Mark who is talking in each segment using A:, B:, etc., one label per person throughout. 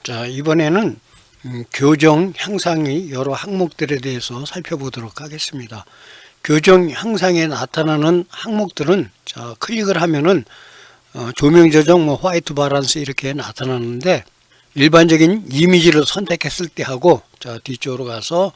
A: 자, 이번에는 교정 향상의 여러 항목들에 대해서 살펴보도록 하겠습니다. 교정 향상에 나타나는 항목들은 자, 클릭을 하면은 조명 조정, 화이트 밸런스 이렇게 나타나는데, 일반적인 이미지를 선택했을 때 하고 자, 뒤쪽으로 가서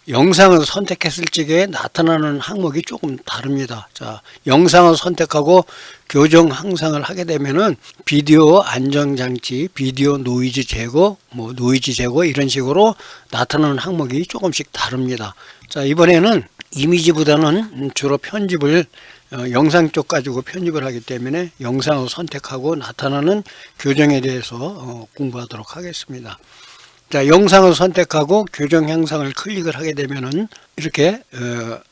A: 영상을 선택했을 적에 나타나는 항목이 조금 다릅니다. 자, 영상을 선택하고 교정 향상을 하게 되면은 비디오 안정장치, 비디오 노이즈 제거, 노이즈 제거 이런 식으로 나타나는 항목이 조금씩 다릅니다. 자, 이번에는 이미지보다는 주로 편집을 영상 쪽 가지고 편집을 하기 때문에 영상을 선택하고 나타나는 교정에 대해서 공부하도록 하겠습니다. 자, 영상을 선택하고 교정 향상을 클릭을 하게 되면은 이렇게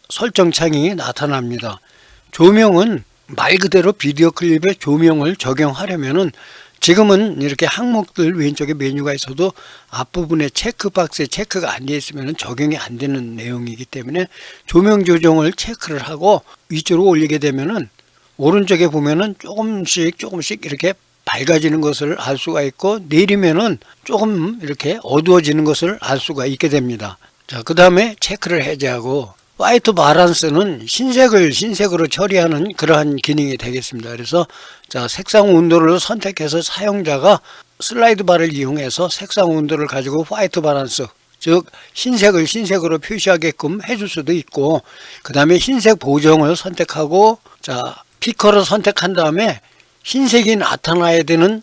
A: 설정창이 나타납니다. 조명은 말 그대로 비디오 클립에 조명을 적용하려면은 지금은 이렇게 항목들 왼쪽에 메뉴가 있어도 앞부분에 체크박스에 체크가 안 되어 있으면 적용이 안 되는 내용이기 때문에 조명 조정을 체크를 하고 위쪽으로 올리게 되면은 오른쪽에 보면은 조금씩 이렇게 밝아지는 것을 알 수가 있고, 내리면은 조금 이렇게 어두워지는 것을 알 수가 있게 됩니다. 자, 그 다음에 체크를 해제하고 화이트 밸런스는 흰색을 흰색으로 처리하는 그러한 기능이 되겠습니다. 그래서 자, 색상 온도를 선택해서 사용자가 슬라이드 바를 이용해서 색상 온도를 가지고 화이트 밸런스, 즉 흰색을 흰색으로 표시하게끔 해줄 수도 있고, 그 다음에 흰색 보정을 선택하고 자, 피커를 선택한 다음에 흰색이 나타나야 되는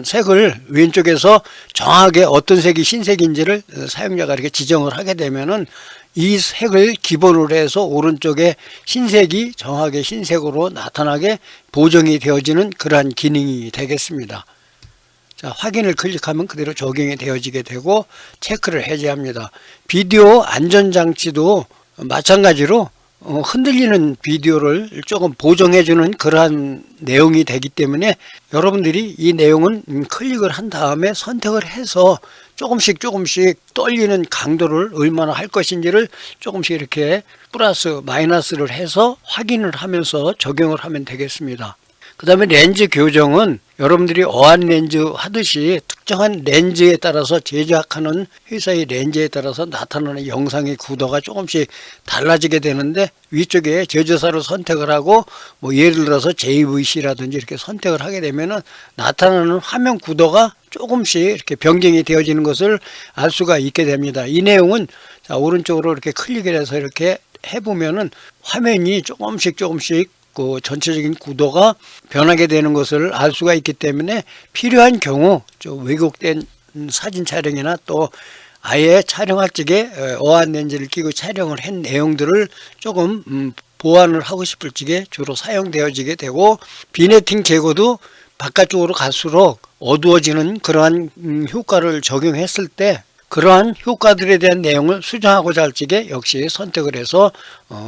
A: 색을 왼쪽에서 정확하게 어떤 색이 흰색인지를 사용자가 이렇게 지정을 하게 되면은 이 색을 기본으로 해서 오른쪽에 흰색이 정확하게 흰색으로 나타나게 보정이 되어지는 그러한 기능이 되겠습니다. 자, 확인을 클릭하면 그대로 적용이 되어지게 되고 체크를 해제합니다. 비디오 안전장치도 마찬가지로 흔들리는 비디오를 조금 보정해주는 그러한 내용이 되기 때문에 여러분들이 이 내용은 클릭을 한 다음에 선택을 해서 조금씩 떨리는 강도를 얼마나 할 것인지를 조금씩 이렇게 플러스 마이너스를 해서 확인을 하면서 적용을 하면 되겠습니다. 그 다음에 렌즈 교정은 여러분들이 어안 렌즈 하듯이 특정한 렌즈에 따라서 제작하는 회사의 렌즈에 따라서 나타나는 영상의 구도가 조금씩 달라지게 되는데, 위쪽에 제조사를 선택을 하고 예를 들어서 JVC라든지 이렇게 선택을 하게 되면은 나타나는 화면 구도가 조금씩 이렇게 변경이 되어지는 것을 알 수가 있게 됩니다. 이 내용은 자, 오른쪽으로 이렇게 클릭을 해서 이렇게 해보면은 화면이 조금씩 그 전체적인 구도가 변하게 되는 것을 알 수가 있기 때문에 필요한 경우 왜곡된 사진 촬영이나 또 아예 촬영할 적에 어안 렌즈를 끼고 촬영을 한 내용들을 조금 보완을 하고 싶을 적에 주로 사용되어지게 되고, 비네팅 제거도 바깥쪽으로 갈수록 어두워지는 그러한 효과를 적용했을 때 그러한 효과들에 대한 내용을 수정하고자 할 적에 역시 선택을 해서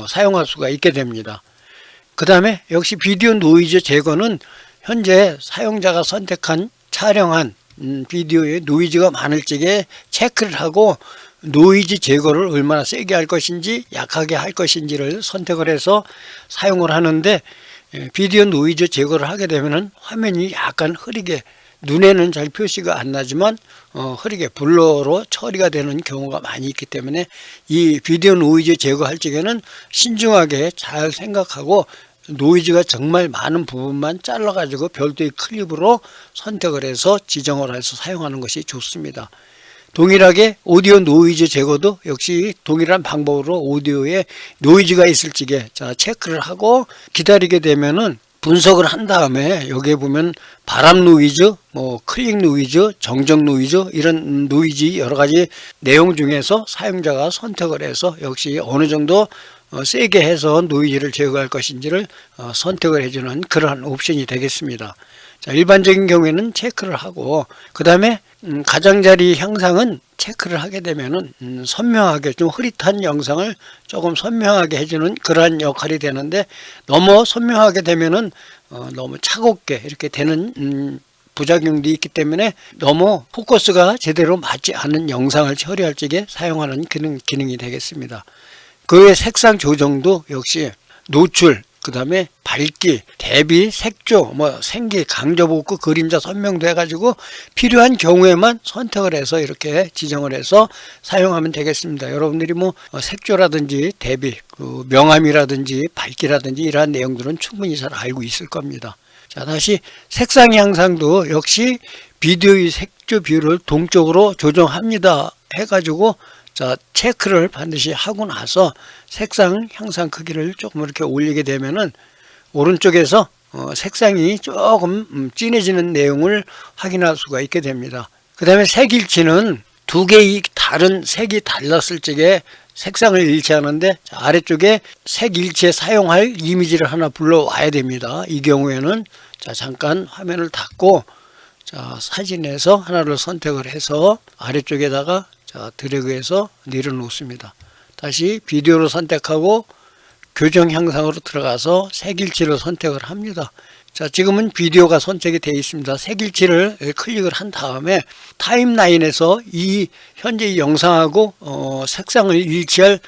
A: 사용할 수가 있게 됩니다. 그 다음에 역시 비디오 노이즈 제거는 현재 사용자가 선택한 촬영한 비디오에 노이즈가 많을 적에 체크를 하고 노이즈 제거를 얼마나 세게 할 것인지 약하게 할 것인지를 선택을 해서 사용을 하는데, 비디오 노이즈 제거를 하게 되면 화면이 약간 흐리게, 눈에는 잘 표시가 안 나지만 흐리게 블러로 처리가 되는 경우가 많이 있기 때문에 이 비디오 노이즈 제거할 적에는 신중하게 잘 생각하고 노이즈가 정말 많은 부분만 잘라가지고 별도의 클립으로 선택을 해서 지정을 해서 사용하는 것이 좋습니다. 동일하게 오디오 노이즈 제거도 역시 동일한 방법으로 오디오에 노이즈가 있을 적에 자, 체크를 하고 기다리게 되면은 분석을 한 다음에 여기에 보면 바람 노이즈, 클릭 노이즈, 정적 노이즈 이런 노이즈 여러 가지 내용 중에서 사용자가 선택을 해서 역시 어느 정도 세게 해서 노이즈를 제거할 것인지를 선택을 해주는 그러한 옵션이 되겠습니다. 자, 일반적인 경우에는 체크를 하고 그 다음에 가장자리 향상은 체크를 하게 되면은 선명하게 좀 흐릿한 영상을 조금 선명하게 해주는 그러한 역할이 되는데, 너무 선명하게 되면은 너무 차갑게 이렇게 되는 부작용도 있기 때문에 너무 포커스가 제대로 맞지 않은 영상을 처리할 적에 사용하는 기능이 되겠습니다. 그 외 색상 조정도 역시 노출, 그 다음에 밝기, 대비, 색조, 생기, 강조복구, 그림자 선명도 해가지고 필요한 경우에만 선택을 해서 이렇게 지정을 해서 사용하면 되겠습니다. 여러분들이 색조라든지 대비, 명암이라든지 밝기라든지 이러한 내용들은 충분히 잘 알고 있을 겁니다. 자, 다시 색상 향상도 역시 비디오의 색조 비율을 동쪽으로 조정합니다 해가지고 자, 체크를 반드시 하고 나서 색상 향상 크기를 조금 이렇게 올리게 되면은 오른쪽에서 색상이 조금 진해지는 내용을 확인할 수가 있게 됩니다. 그 다음에 색일치는 두 개의 다른 색이 달랐을 적에 색상을 일치하는데 아래쪽에 색일치에 사용할 이미지를 하나 불러와야 됩니다. 이 경우에는 자, 잠깐 화면을 닫고 자, 사진에서 하나를 선택을 해서 아래쪽에다가 자, 드래그해서 내려놓습니다. 다시 비디오를 선택하고 교정 향상으로 들어가서 색일치를 선택을 합니다. 자, 지금은 비디오가 선택이 되어 있습니다. 색일치를 클릭을 한 다음에 타임라인에서 이 현재 영상하고 색상을 일치할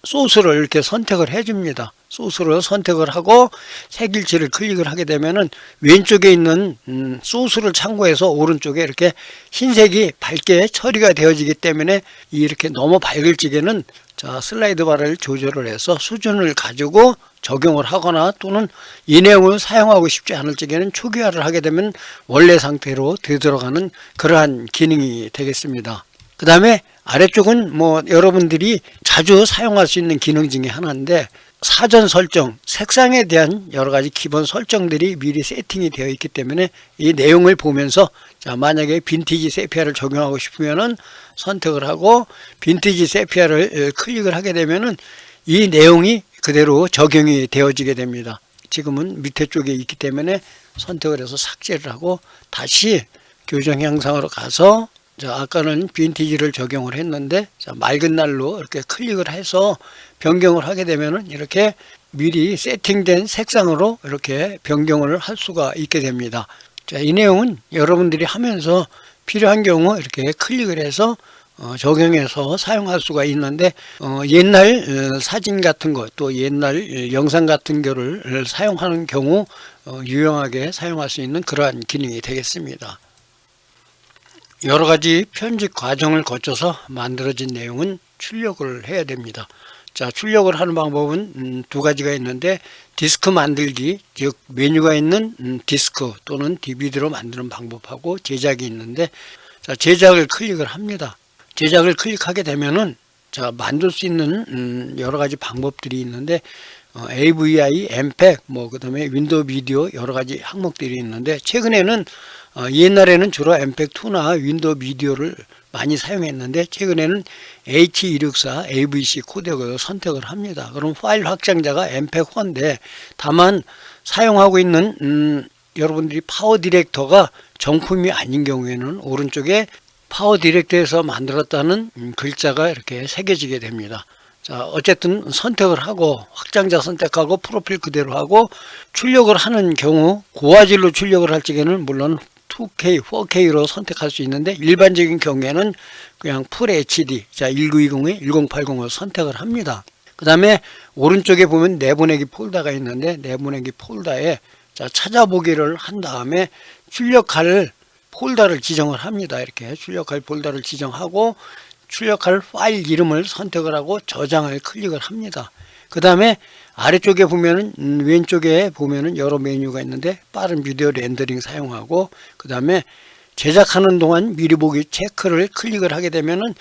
A: 소스를 이렇게 선택을 해줍니다. 소스를 선택을 하고 색일치를 클릭을 하게 되면은 왼쪽에 있는 소스를 참고해서 오른쪽에 이렇게 흰색이 밝게 처리가 되어지기 때문에 이렇게 너무 밝을 적에는 자, 슬라이드 바를 조절을 해서 수준을 가지고 적용을 하거나 또는 이 내용을 사용하고 싶지 않을 적에는 초기화를 하게 되면 원래 상태로 되돌아가는 그러한 기능이 되겠습니다. 그 다음에 아래쪽은 여러분들이 자주 사용할 수 있는 기능 중에 하나인데 사전 설정, 색상에 대한 여러 가지 기본 설정들이 미리 세팅이 되어 있기 때문에 이 내용을 보면서 자, 만약에 빈티지 세피아를 적용하고 싶으면은 선택을 하고 빈티지 세피아를 클릭을 하게 되면은 이 내용이 그대로 적용이 되어지게 됩니다. 지금은 밑에 쪽에 있기 때문에 선택을 해서 삭제를 하고 다시 교정 향상으로 가서 자, 아까는 빈티지를 적용을 했는데 자, 맑은 날로 이렇게 클릭을 해서 변경을 하게 되면은 이렇게 미리 세팅된 색상으로 이렇게 변경을 할 수가 있게 됩니다. 자, 이 내용은 여러분들이 하면서 필요한 경우 이렇게 클릭을 해서 적용해서 사용할 수가 있는데 옛날 사진 같은 것 또 옛날 영상 같은 거를 사용하는 경우 유용하게 사용할 수 있는 그러한 기능이 되겠습니다. 여러 가지 편집 과정을 거쳐서 만들어진 내용은 출력을 해야 됩니다. 자, 출력을 하는 방법은 두 가지가 있는데 디스크 만들기, 즉 메뉴가 있는 디스크 또는 DVD로 만드는 방법하고 제작이 있는데 자, 제작을 클릭을 합니다. 제작을 클릭하게 되면은 자, 만들 수 있는 여러 가지 방법들이 있는데 AVI, MPEG, 그다음에 윈도우 비디오 여러 가지 항목들이 있는데 최근에는 옛날에는 주로 MPEG-2나 윈도우 비디오를 많이 사용했는데 최근에는 H264 AVC 코덱을 선택을 합니다. 그럼 파일 확장자가 MPEG-1인데 다만 사용하고 있는 여러분들이 파워 디렉터가 정품이 아닌 경우에는 오른쪽에 파워 디렉터에서 만들었다는 글자가 이렇게 새겨지게 됩니다. 자, 어쨌든 선택을 하고 확장자 선택하고 프로필 그대로 하고 출력을 하는 경우 고화질로 출력을 할 적에는 물론 2K, 4K로 선택할 수 있는데 일반적인 경우에는 그냥 풀 HD, 자 1920에 1080을 선택을 합니다. 그 다음에 오른쪽에 보면 내보내기 폴더가 있는데 내보내기 폴더에 자 찾아보기를 한 다음에 출력할 폴더를 지정을 합니다. 이렇게 출력할 폴더를 지정하고 출력할 파일 이름을 선택을 하고 저장을 클릭을 합니다. 그 다음에 아래쪽에 보면은 왼쪽에 보면은 여러 메뉴가 있는데 빠른 비디오 렌더링 사용하고 그 다음에 제작하는 동안 미리 보기 체크를 클릭을 하게 되면은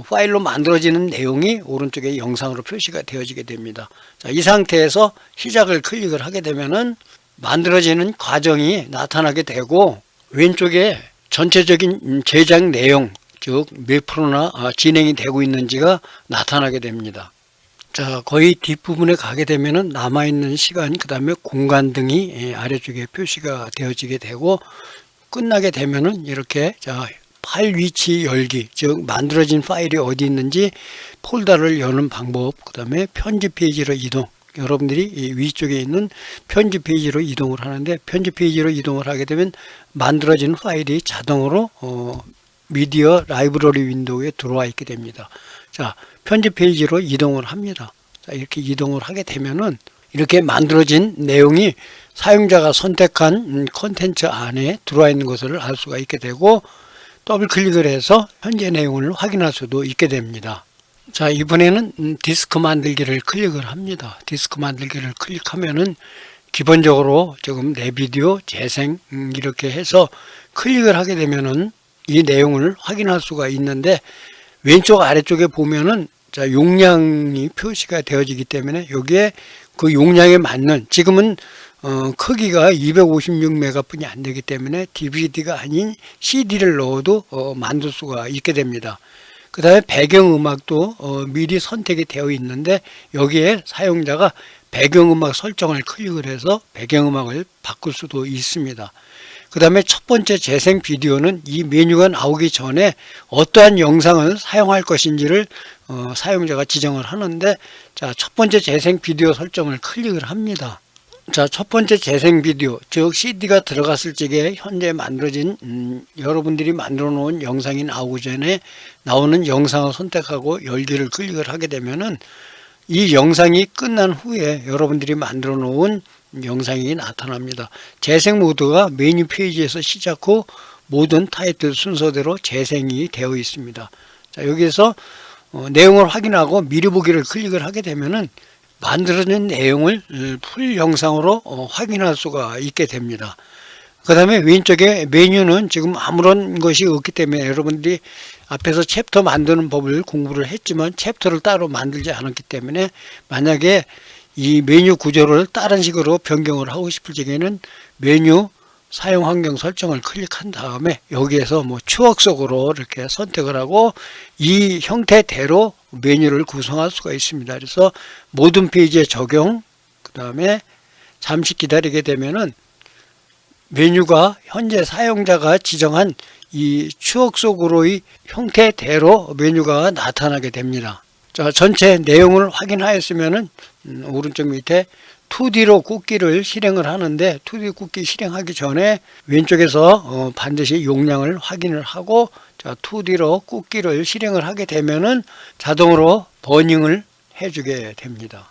A: 파일로 만들어지는 내용이 오른쪽에 영상으로 표시가 되어지게 됩니다. 자, 이 상태에서 시작을 클릭을 하게 되면은 만들어지는 과정이 나타나게 되고 왼쪽에 전체적인 제작 내용 즉 몇 프로나 진행이 되고 있는지가 나타나게 됩니다. 자, 거의 뒷부분에 가게 되면은 남아있는 시간 그 다음에 공간 등이 아래쪽에 표시가 되어지게 되고 끝나게 되면은 이렇게 자 파일 위치 열기 즉 만들어진 파일이 어디 있는지 폴더를 여는 방법 그 다음에 편집 페이지로 이동 여러분들이 이 위쪽에 있는 편집 페이지로 이동을 하는데 편집 페이지로 이동을 하게 되면 만들어진 파일이 자동으로 미디어 라이브러리 윈도우에 들어와 있게 됩니다. 자, 편집 페이지로 이동을 합니다. 자, 이렇게 이동을 하게 되면은 이렇게 만들어진 내용이 사용자가 선택한 콘텐츠 안에 들어와 있는 것을 알 수가 있게 되고, 더블 클릭을 해서 현재 내용을 확인할 수도 있게 됩니다. 자, 이번에는 디스크 만들기를 클릭을 합니다. 디스크 만들기를 클릭하면은 기본적으로 지금 내 비디오 재생 이렇게 해서 클릭을 하게 되면은 이 내용을 확인할 수가 있는데, 왼쪽 아래쪽에 보면은 자, 용량이 표시가 되어지기 때문에 여기에 그 용량에 맞는, 지금은 크기가 256메가 뿐이 안 되기 때문에 DVD가 아닌 CD를 넣어도 만들 수가 있게 됩니다. 그 다음에 배경음악도 미리 선택이 되어 있는데, 여기에 사용자가 배경음악 설정을 클릭을 해서 배경음악을 바꿀 수도 있습니다. 그 다음에 첫 번째 재생 비디오는 이 메뉴가 나오기 전에 어떠한 영상을 사용할 것인지를 사용자가 지정을 하는데, 자, 첫 번째 재생 비디오 설정을 클릭을 합니다. 자, 첫 번째 재생 비디오, 즉 CD가 들어갔을 적에 현재 만들어진 여러분들이 만들어 놓은 영상이 나오기 전에 나오는 영상을 선택하고 열기를 클릭을 하게 되면은 이 영상이 끝난 후에 여러분들이 만들어 놓은 영상이 나타납니다. 재생 모드가 메뉴 페이지에서 시작 후 모든 타이틀 순서대로 재생이 되어 있습니다. 자, 여기에서 내용을 확인하고 미리 보기를 클릭을 하게 되면은 만들어진 내용을 풀 영상으로 확인할 수가 있게 됩니다. 그 다음에 왼쪽에 메뉴는 지금 아무런 것이 없기 때문에 여러분들이 앞에서 챕터 만드는 법을 공부를 했지만 챕터를 따로 만들지 않았기 때문에, 만약에 이 메뉴 구조를 다른 식으로 변경을 하고 싶을 적에는 메뉴 사용 환경 설정을 클릭한 다음에 여기에서 뭐 추억 속으로 이렇게 선택을 하고 이 형태대로 메뉴를 구성할 수가 있습니다. 그래서 모든 페이지에 적용, 그 다음에 잠시 기다리게 되면은 메뉴가 현재 사용자가 지정한 이 추억 속으로의 형태대로 메뉴가 나타나게 됩니다. 자, 전체 내용을 확인하였으면은 오른쪽 밑에 2D로 꽂기를 실행을 하는데, 2D 꽂기 실행하기 전에 왼쪽에서 반드시 용량을 확인을 하고, 자, 2D로 꽂기를 실행을 하게 되면은 자동으로 버닝을 해주게 됩니다.